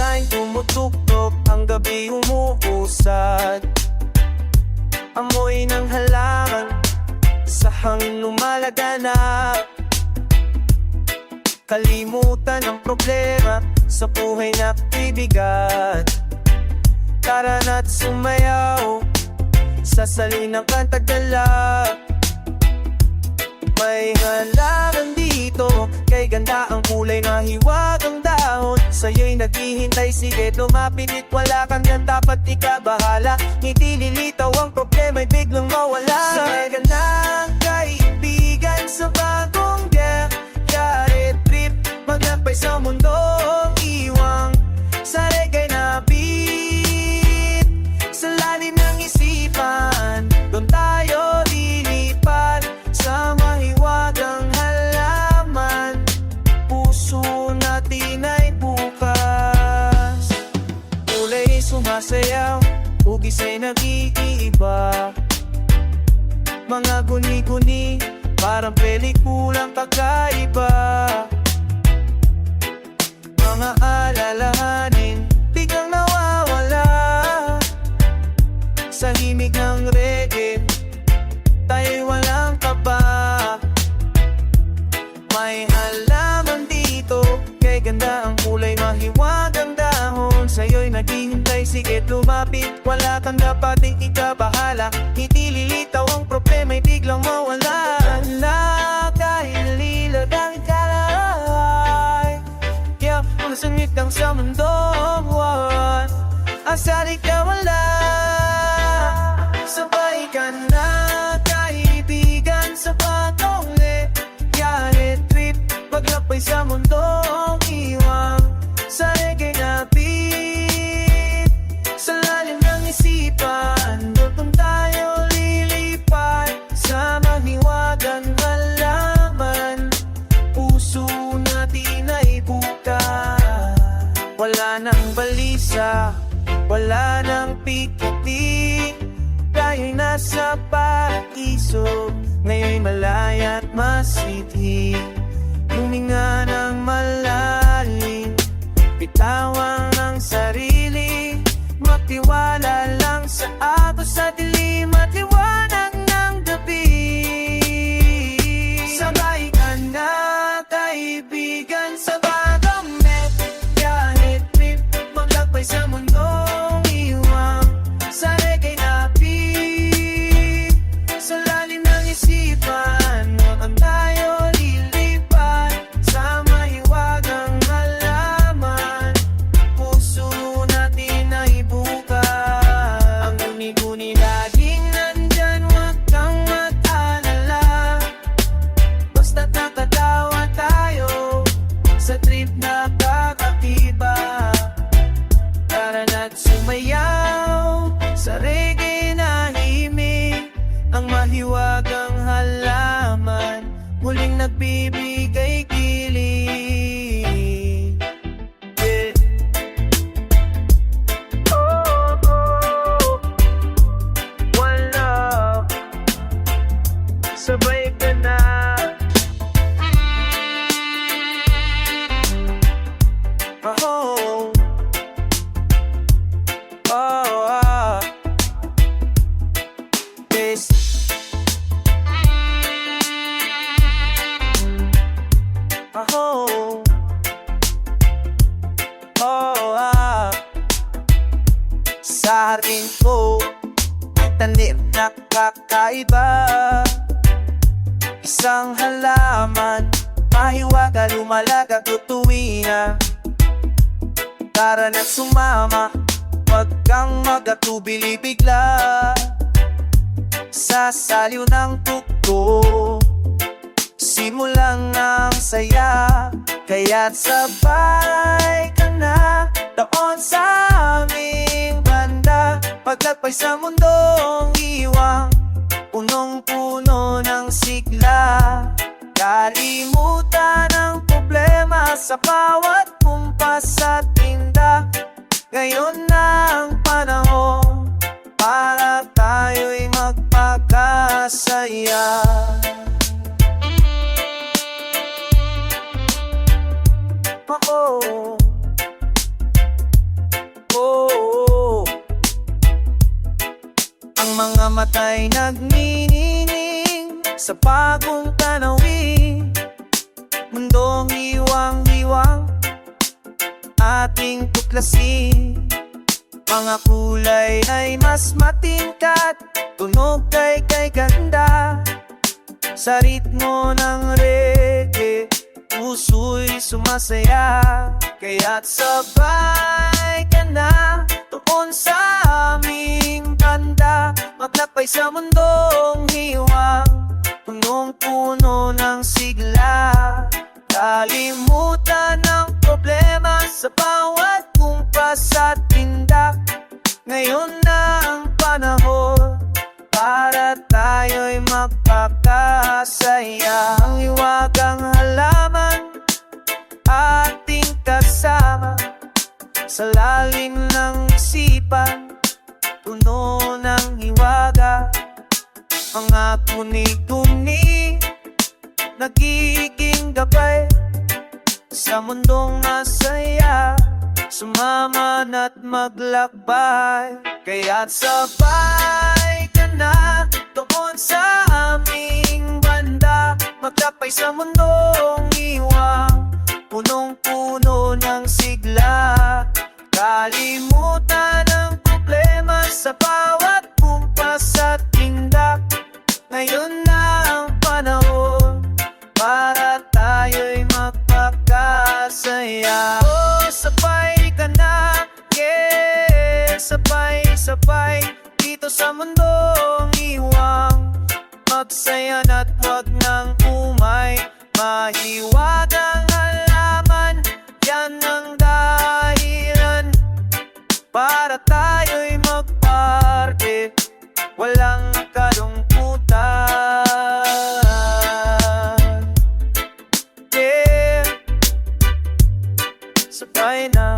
line tumutuktok, ang gabi umuusad. Amoy ng halaman sa hangin lumalaganap. Kalimutan ang problema sa buhay na bibigat. Tara na't sumayaw sa salinang kantagdala. May halaman dito, kay ganda ang kulay na hiwag ang dahon. Sa'yo'y naghihintay, sige lumapit, wala kang yan, dapat ikabahala. Hindi lilitaw ang problema'y biglang mawala. Sa ganang kaibigan sa bagong yari trip, maglakbay sa mundong iwang sa reggae na beat. Sa lalim ng isipan, doon tayo lilipat sa mahiwagang halaman. Puso natin ay bukas. Kulay sumasayaw, hugis ay nag-iiba. Mga guni-guni, parang pelikulang kakaiba. Mga alalahanin, biglang nawawala. Sa himig ng reggae, tayo'y walang kaba. May halaman dito, kay ganda ang kulay, mahiwag ang dahon. Sa'yo'y naghihintay, sige lumapit, wala kang dapat ikabahala. Hindi lilitaw ang problema'y biglang mawala. Dahil lilagang kalay, kaya masangit kang sa mundong buwan. Asali ka wala, sabay ka na kaibigan sa bagong yari trip, maglakbay sa mundong iwang sa reggae na beat. Sa lalim ng isipan, doon tayo lilipat sa mahiwagang halaman. Puso natin ay bukas. Wala nang balisa, wala nang pikiti. Tayo'y nasa paraiso, ngayon'y malaya at masidhi. Huminga ng malalim, bitawan ng sarili. Magtiwala lang sa ato sa dilim at liwanag ng gabi. Sabay ka na kaibigan sa bagong yari trip, maglakbay sa mundong iwang sa reggae na beat. Sa lalim ng isipan, huwag tayo lilipat sa mahiwagang halaman. Puso natin ay bukas. Ang guni-guni laging nandyan, huwag kang mag-alala. Basta't nakatawa tayo sa trip na kakaiba. Tara na't sumayaw sa reggae na himig, ang mahiwagang halaman muling nagbibigay kilig. Yeah. Oh, oh, one love, sabay ka na. Oh, oh, ah. Yes. Oh, oh, ah. Sa hardin ko, tanim na kakaiba. Isang halaman, mahiwaga, lumalaga, tutuwi na. Tara na't sumama, wag kang magatubili bigla. Sa saliw ng tugtog, simulang ang saya. Kaya't sabay ka na doon sa aming banda. Paglakbay sa mundong iwang, punong-puno ng sigla. Kalimutan ang problema sa bawat kumpas at tinda. Ngayon na ang panahon para tayo'y magpakasaya. Oh, mga mata'y nagniningning sa bagong tanawin. Mundong hiwang-hiwang ating tuklasin. Mga kulay ay mas matingkad, tunog kay ganda. Sa ritmo ng reggae, puso'y sumasaya. Kaya't sabay ka na tuon sa aming banda. Maglakbay sa mundong hiwang, punong-puno ng sigla. Kalimutan ng problema sa bawat kumpas at tindak. Ngayon na ang panahon para tayo'y magpakasaya. Ang hiwagang halaman ating kasama, sa lalim ng isipan, puno ng hiwaga. Mga tuni-tuni nagiging gabay sa mundong masaya. Sumama na't maglakbay, kaya't sabay ka na doon sa aming banda. Maglakbay sa mundong iwang, punong-puno ng sigla. Kalimutan ang problema sa bawat kumpas at tindak. Ngayon na ang panahon para tayo'y magpakasaya. Oh, sabay ka na, yeah, sabay-sabay dito sa mundong iwang. Magsaya na't wag nang umay, mahiwagang halaman, yan ang dahilan para tayo'y magparke, walang kalungkutan. Yeah, sabay na.